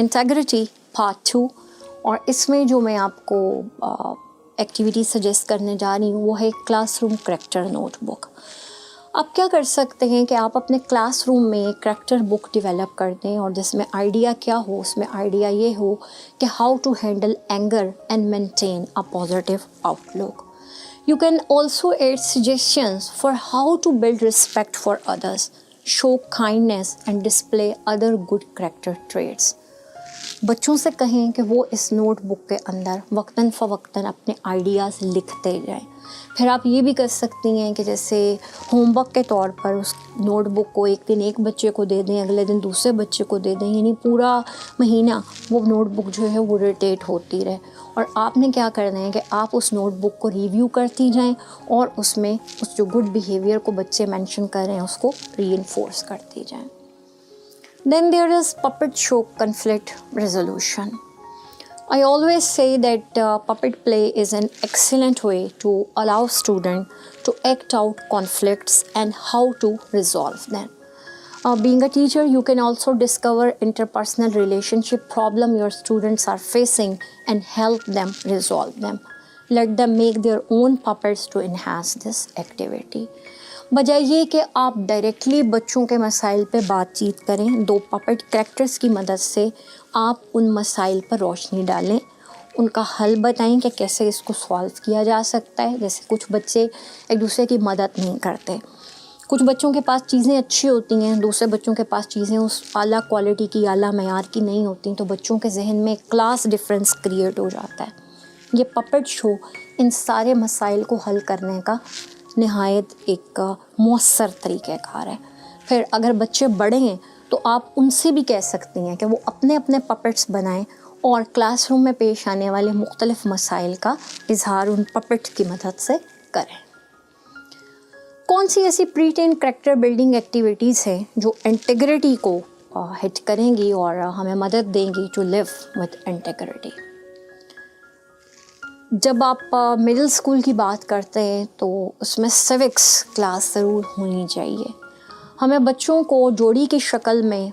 Integrity part 2, और इसमें जो मैं आपको एक्टिविटी सजेस्ट करने जा रही हूँ वो है क्लासरूम करैक्टर नोटबुक। आप क्या कर सकते हैं कि आप अपने क्लासरूम में एक करैक्टर बुक डेवलप कर दें, और जिसमें आइडिया क्या हो, उसमें आइडिया ये हो कि how to handle anger and maintain a positive outlook. You can also add suggestions for how to build respect for others, show kindness and display other good character traits. बच्चों से कहें कि वो इस नोटबुक के अंदर वक्तन फ़वक्तन अपने आइडियाज़ लिखते जाएं। फिर आप ये भी कर सकती हैं कि जैसे होमवर्क के तौर पर उस नोटबुक को एक दिन एक बच्चे को दे दें, अगले दिन दूसरे बच्चे को दे दें, यानी पूरा महीना वो नोटबुक जो है वो रोटेट होती रहे। और आपने क्या करना है कि आप उस नोटबुक को रिव्यू करती जाएं और उसमें उस जो गुड बिहेवियर को बच्चे मेंशन कर रहे हैं उसको रीइंफोर्स करती जाएं। Then there is puppet show conflict resolution. I always say that puppet play is an excellent way to allow students to act out conflicts and how to resolve them. Being a teacher, you can also discover interpersonal relationship problem your students are facing and help them resolve them. Let them make their own puppets to enhance this activity. बजाय ये कि आप directly बच्चों के मसाइल पे बातचीत करें, दो पपेट कैरेक्टर्स की मदद से आप उन मसाइल पर रोशनी डालें, उनका हल बताएं कि कैसे इसको सॉल्व किया जा सकता है। जैसे कुछ बच्चे एक दूसरे की मदद नहीं करते, कुछ बच्चों के पास चीज़ें अच्छी होती हैं, दूसरे बच्चों के पास चीज़ें उस आला क्वालिटी की, आला मयार की नहीं होती, तो बच्चों के जहन में क्लास डिफरेंस क्रिएट हो जाता है। ये पपेट शो इन सारे मसाइल को हल करने का नहायत एक मौसर तरीक़ेकार है। फिर अगर बच्चे बड़े हैं तो आप उनसे भी कह सकती हैं कि वो अपने अपने पपेट्स बनाएं और क्लासरूम में पेश आने वाले मुख्तलिफ मसाइल का इजहार उन पपेट की मदद से करें। कौन सी ऐसी pre ten character building activities हैं जो इंटीग्रिटी को हिट करेंगी और हमें मदद देंगी टू लिव विद इंटीग्रिटी। जब आप मिडिल स्कूल की बात करते हैं तो उसमें सिविक्स क्लास ज़रूर होनी चाहिए। हमें बच्चों को जोड़ी की शक्ल में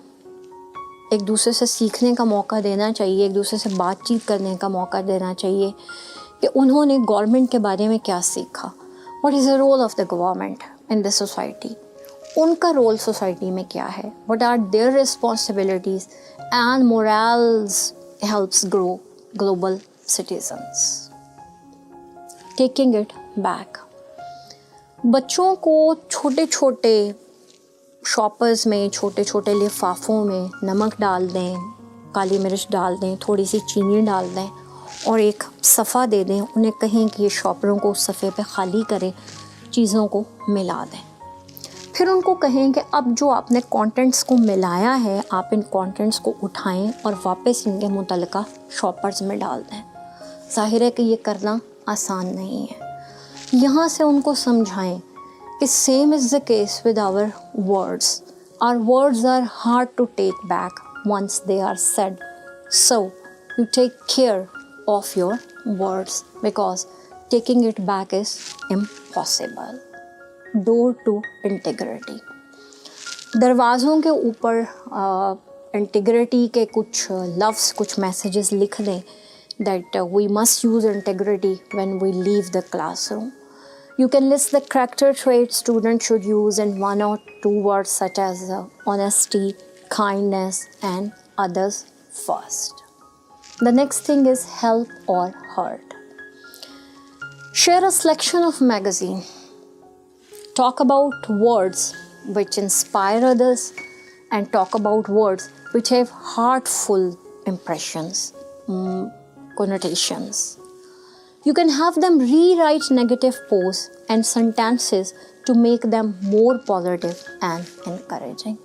एक दूसरे से सीखने का मौका देना चाहिए, एक दूसरे से बातचीत करने का मौका देना चाहिए कि उन्होंने गवर्नमेंट के बारे में क्या सीखा, what is the role of the government in the society, उनका रोल सोसाइटी में क्या है, what are their responsibilities and morals helps grow global citizens. Taking it back, बच्चों को छोटे छोटे शॉपर्स में, छोटे छोटे लिफाफों में नमक डाल दें, काली मिर्च डाल दें, थोड़ी सी चीनी डाल दें और एक सफ़ा दे दें। उन्हें कहें कि ये शॉपरों को उस सफ़े पे ख़ाली करें, चीज़ों को मिला दें। फिर उनको कहें कि अब जो आपने कंटेंट्स को मिलाया है, आप इन कंटेंट्स को उठाएं और वापस इनके मुतल्लिका शॉपर्स में डाल दें। ज़ाहिर है कि ये करना आसान नहीं है। यहाँ से उनको समझाएं कि same is the case with our words are hard to take back once they are said, so you take care of your words because taking it back is impossible. Door to integrity, दरवाज़ों के ऊपर integrity के कुछ लफ्ज़, कुछ messages लिख दें that we must use integrity when we leave the classroom. You can list the character traits students should use in 1 or 2 words such as honesty, kindness and others first. The next thing is help or hurt. Share a selection of magazine. Talk about words which inspire others and talk about words which have heartful impressions. Connotations. You can have them rewrite negative posts and sentences to make them more positive and encouraging.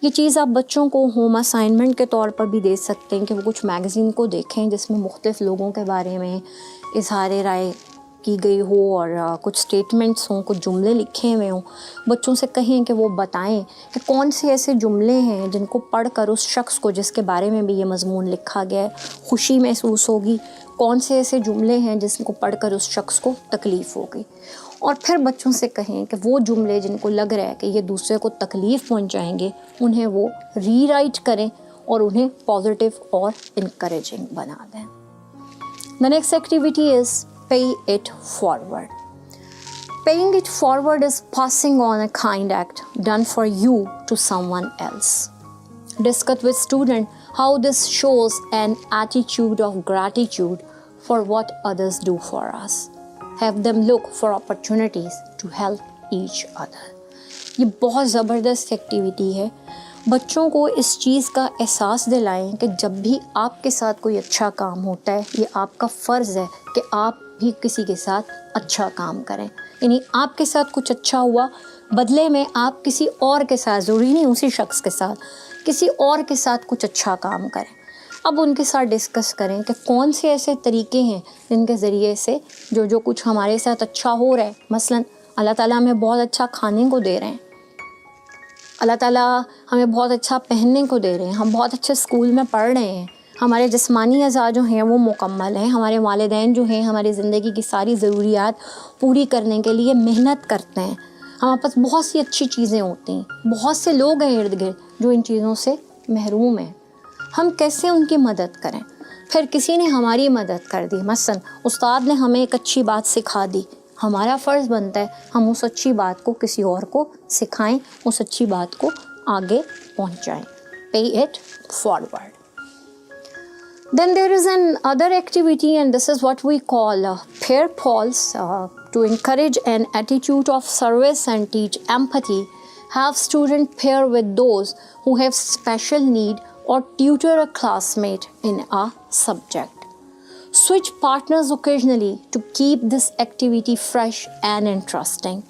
ये चीज़ आप बच्चों को home assignment के तौर पर भी दे सकते हैं कि वो कुछ मैगज़ीन को देखें जिसमें मुख्तलिफ़ लोगों के बारे में इज़हार राय की गई हो और कुछ स्टेटमेंट्स हों, कुछ जुमले लिखे हुए हों। बच्चों से कहें कि वो बताएं कि कौन से ऐसे जुमले हैं जिनको पढ़कर उस शख्स को जिसके बारे में भी ये मज़मून लिखा गया है खुशी महसूस होगी, कौन से ऐसे जुमले हैं जिनको पढ़कर उस शख्स को तकलीफ़ होगी। और फिर बच्चों से कहें कि वो जुमले जिनको लग रहा है कि ये दूसरे को तकलीफ़ पहुंचाएंगे, उन्हें वो रीराइट करें और उन्हें पॉजिटिव और इनकरेजिंग बना दें। द नेक्स्ट एक्टिविटी इज पे it forward. Paying it forward is passing on a kind act done for you to someone else. Discuss with student how this shows an attitude of gratitude for what others do for us. Have them look for opportunities to help each other. ये बहुत ज़बरदस्त activity है। बच्चों को इस चीज़ का एहसास दिलाएं कि जब भी आपके साथ कोई अच्छा काम होता है, ये आपका फ़र्ज़ है कि आप भी किसी के साथ अच्छा काम करें। यानी आपके साथ कुछ अच्छा हुआ, बदले में आप किसी और के साथ, ज़रूरी नहीं उसी शख्स के साथ, किसी और के साथ कुछ अच्छा काम करें। अब उनके साथ डिस्कस करें कि कौन से ऐसे तरीके हैं जिनके ज़रिए से जो कुछ हमारे साथ अच्छा हो रहा है, मसलन अल्लाह ताला हमें बहुत अच्छा खाने को दे रहे हैं, अल्लाह ताला हमें बहुत अच्छा पहनने को दे रहे हैं, हम बहुत अच्छे स्कूल में पढ़ रहे हैं, हमारे जिस्मानी अज़ा जो हैं वो मुकम्मल हैं, हमारे वालिदैन जो हैं हमारी ज़िंदगी की सारी ज़रूरियात पूरी करने के लिए मेहनत करते हैं, हमारे पास बहुत सी अच्छी चीज़ें होती हैं, बहुत से लोग हैं इर्द गिर्द जो इन चीज़ों से महरूम हैं। हम कैसे उनकी मदद करें? फिर किसी ने हमारी मदद कर दी, मसलन उस्ताद ने हमें एक अच्छी बात सिखा दी, हमारा फ़र्ज़ बनता है हम उस अच्छी बात को किसी और को सिखाएं, उस अच्छी बात को आगे पहुंचाएं। पे it forward. Then there is another activity, and this is what we call pair polls to encourage an attitude of service and teach empathy. Have students pair with those who have special need or tutor a classmate in a subject. Switch partners occasionally to keep this activity fresh and interesting.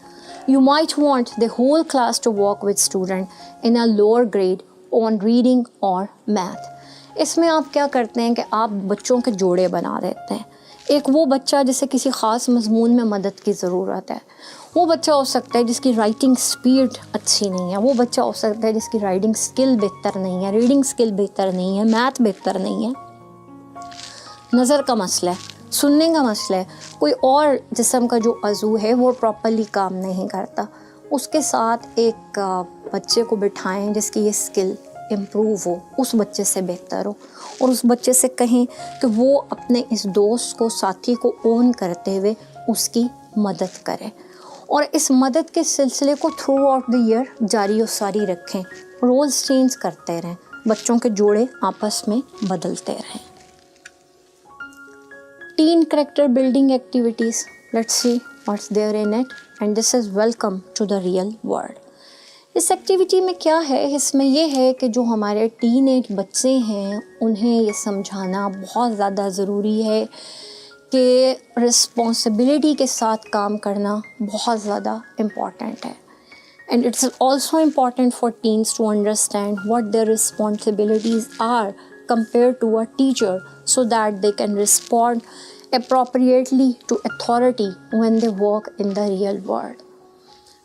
You might want the whole class to work with student in a lower grade on reading or math. इसमें आप क्या करते हैं कि आप बच्चों के जोड़े बना देते हैं। एक वो बच्चा जिसे किसी ख़ास मज़मून में मदद की ज़रूरत है, वो बच्चा हो सकता है जिसकी राइटिंग स्पीड अच्छी नहीं है, वो बच्चा हो सकता है जिसकी राइटिंग स्किल बेहतर नहीं है, रीडिंग स्किल बेहतर नहीं है, मैथ बेहतर नहीं है, नज़र का मसला है, सुनने का मसला है, कोई और जिस्म का जो अज़ू है वो प्रॉपर्ली काम नहीं करता। उसके साथ एक बच्चे को बिठाएं जिसकी ये स्किल इम्प्रूव हो, उस बच्चे से बेहतर हो, और उस बच्चे से कहें कि वो अपने इस दोस्त को, साथी को ओन करते हुए उसकी मदद करें, और इस मदद के सिलसिले को थ्रू आउट द ईयर जारी और सारी रखें, रोल्स चेंज करते रहें, बच्चों के जोड़े आपस में बदलते रहें। Teen character building activities, let's see what's there in it, and this is welcome to the real world. इस एक्टिविटी में क्या है, इसमें यह है कि जो हमारे टीनेज बच्चे हैं उन्हें ये समझाना बहुत ज़्यादा ज़रूरी है कि रिस्पॉन्सिबिलिटी के साथ काम करना बहुत ज़्यादा इम्पॉर्टेंट है, and it's also important for teens to understand what their responsibilities are compared to a teacher so that they can respond appropriately to authority when they work in the real world.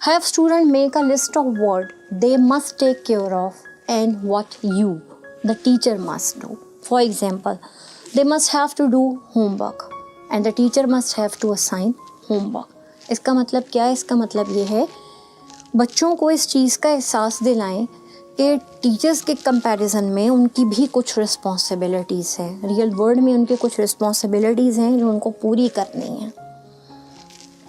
Have students make a list of what they must take care of and what you, the teacher, must do. For example, they must have to do homework and the teacher must have to assign homework. इसका मतलब क्या है? इसका मतलब ये है बच्चों को इस चीज़ का एहसास दिलाएं कि टीचर्स के कंपैरिजन में उनकी भी कुछ रिस्पॉन्सिबिलिटीज़ हैं, रियल वर्ल्ड में उनकी कुछ रिस्पॉन्सिबिलिटीज़ हैं जो उनको पूरी करनी है।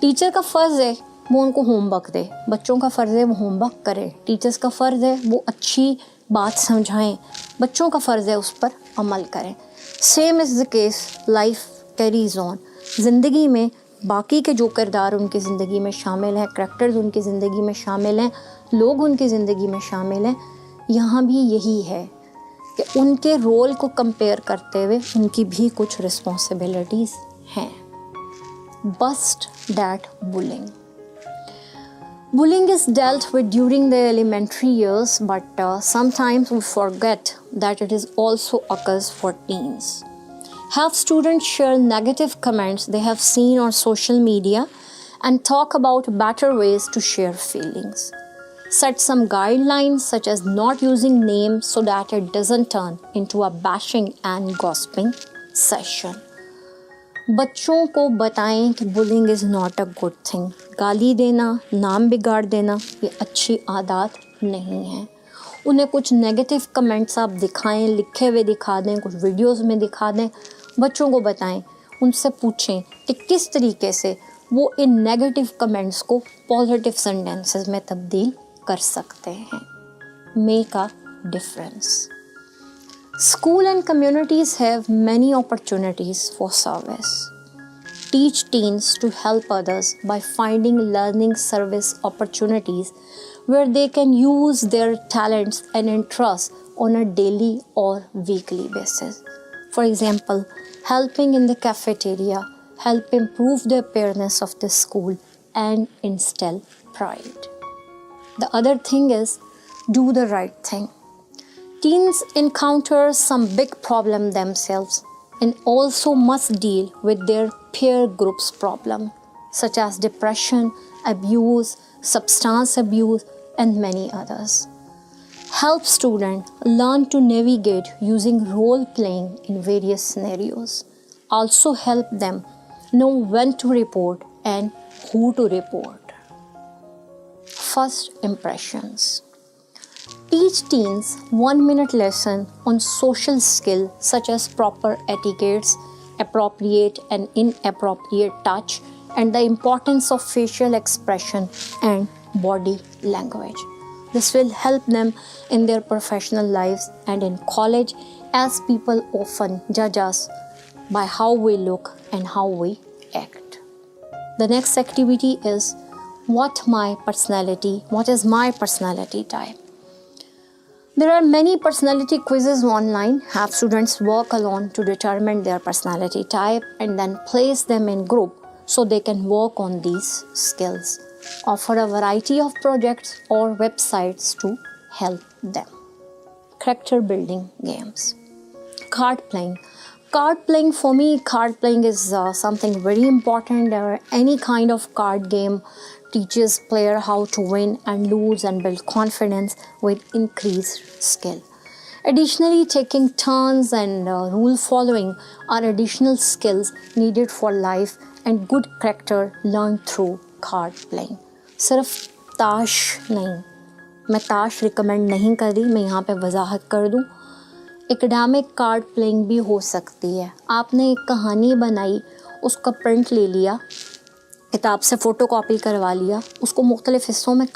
टीचर का फ़र्ज़ है वो उनको होमवर्क दे, बच्चों का फ़र्ज़ है वो होमवर्क करे, टीचर्स का फ़र्ज़ है वो अच्छी बात समझाएं, बच्चों का फ़र्ज़ है उस पर अमल करें। Same is the case, life Carey's on. ज़िंदगी में बाकी के जो किरदार उनकी ज़िंदगी में शामिल हैं, करैक्टर्स उनकी ज़िंदगी में शामिल हैं, लोग उनकी ज़िंदगी में शामिल हैं, यहाँ भी यही है कि उनके रोल को कंपेयर करते हुए उनकी भी कुछ रिस्पॉन्सिबिलिटीज़ हैं। Bust that bullying. Bullying is dealt with during the elementary years, but sometimes we forget that it is also occurs for teens. Have students share negative comments they have seen on social media and talk about better ways to share feelings. Set some guidelines such as not using names so that it doesn't turn into a bashing and gossiping session. बच्चों को बताएं कि bullying is not a good thing. गाली देना, नाम बिगाड़ देना ये अच्छी आदत नहीं है। उन्हें कुछ नेगेटिव कमेंट्स आप दिखाएं, लिखे हुए दिखा दें, कुछ वीडियोस में दिखा दें, बच्चों को बताएं, उनसे पूछें कि किस तरीके से वो इन नेगेटिव कमेंट्स को पॉजिटिव सेंटेंसेस में तब्दील कर सकते हैं. Make a difference. School and communities have many opportunities for service. Teach teens to help others by finding learning service opportunities where they can use their talents and interests on a daily or weekly basis. For example, helping in the cafeteria help improve the appearance of the school and instill pride. The other thing is do the right thing. Teens encounter some big problem themselves and also must deal with their peer group's problem such as depression, abuse, substance abuse and many others. Help students learn to navigate using role playing in various scenarios. Also help them know when to report and who to report. First impressions. Teach teens 1-minute lesson on social skills such as proper etiquettes, appropriate and inappropriate touch, and the importance of facial expression and body language. This will help them in their professional lives and in college, as people often judge us by how we look and how we act. The next activity is what is my personality type. There are many personality quizzes online. Have students work alone to determine their personality type and then place them in group so they can work on these skills. Offer a variety of projects or websites to help them. Character building games. Card playing. For me, card playing is something very important. Any kind of card game teaches player how to win and lose and build confidence with increased skill. Additionally, taking turns and rule following are additional skills needed for life and good character learned through card playing. सिर्फ ताश नहीं, मैं ताश recommend नहीं कर रही, मैं यहाँ पे वजाहत कर दूँ. एकेडमिक कार्ड प्लेइंग भी हो सकती है. आपने एक कहानी बनाई, उसका प्रिंट ले लिया, किताब से फ़ोटो कॉपी करवा लिया, उसको मुख्तलिफ़ हिस्सों में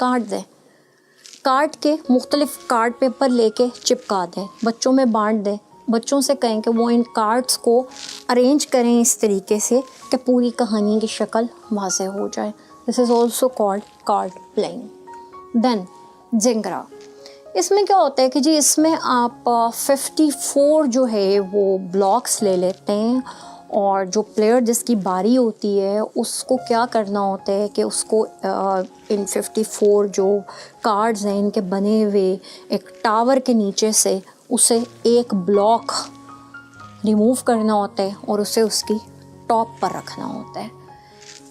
काट के मुख्तलिफ़ कार्ड पेपर लेके चिपका दें, बच्चों में बांट दें. बच्चों से कहें कि वो इन कार्ड्स को अरेंज करें इस तरीके से कि पूरी कहानी की शक्ल वाज़ेह हो जाए. This is also called card playing. Then जिंगरा. इसमें क्या होता है कि जी इसमें आप 54 जो है वो ब्लॉक्स ले लेते हैं और जो प्लेयर जिसकी बारी होती है उसको क्या करना होता है कि उसको इन 54 जो कार्ड्स हैं इनके बने हुए एक टावर के नीचे से उसे एक ब्लॉक रिमूव करना होता है और उसे उसकी टॉप पर रखना होता है.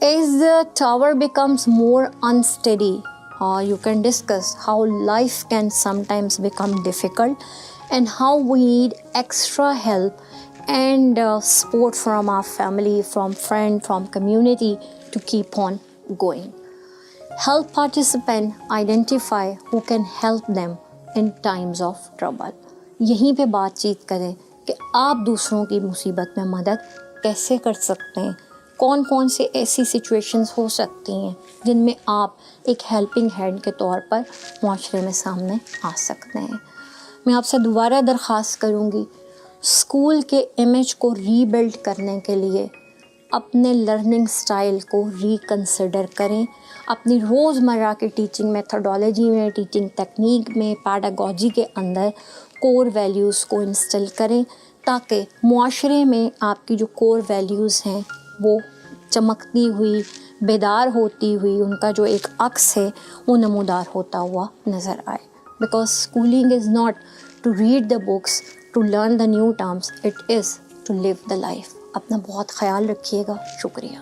As the tower becomes more unsteady, you can discuss how life can sometimes become difficult and how we need extra help and support from our family, from friends, from community to keep on going. Help participants identify who can help them in times of trouble. यहीं पे बातचीत करें कि आप दूसरों की मुसीबत में मदद कैसे कर सकते हैं, कौन कौन से ऐसी सिचुएशंस हो सकती हैं जिनमें आप एक हेल्पिंग हैंड के तौर पर माशरे में सामने आ सकते हैं. मैं आपसे दोबारा दरख्वास्त करूँगी, स्कूल के इमेज को रीबिल्ड करने के लिए अपने लर्निंग स्टाइल को रिकन्सिडर करें. अपनी रोज़मर्रा की टीचिंग मेथडोलॉजी में, टीचिंग टेक्निक में, पैडागॉजी के अंदर कोर वैल्यूज़ को इंस्टॉल करें ताकि मुआशरे में आपकी जो कोर वैल्यूज़ हैं वो चमकती हुई, बेदार होती हुई, उनका जो एक अक्स है वो नमूदार होता हुआ नज़र आए. Because schooling is not to read the books, to learn the new terms, it is to live the life. अपना बहुत ख्याल रखिएगा. शुक्रिया.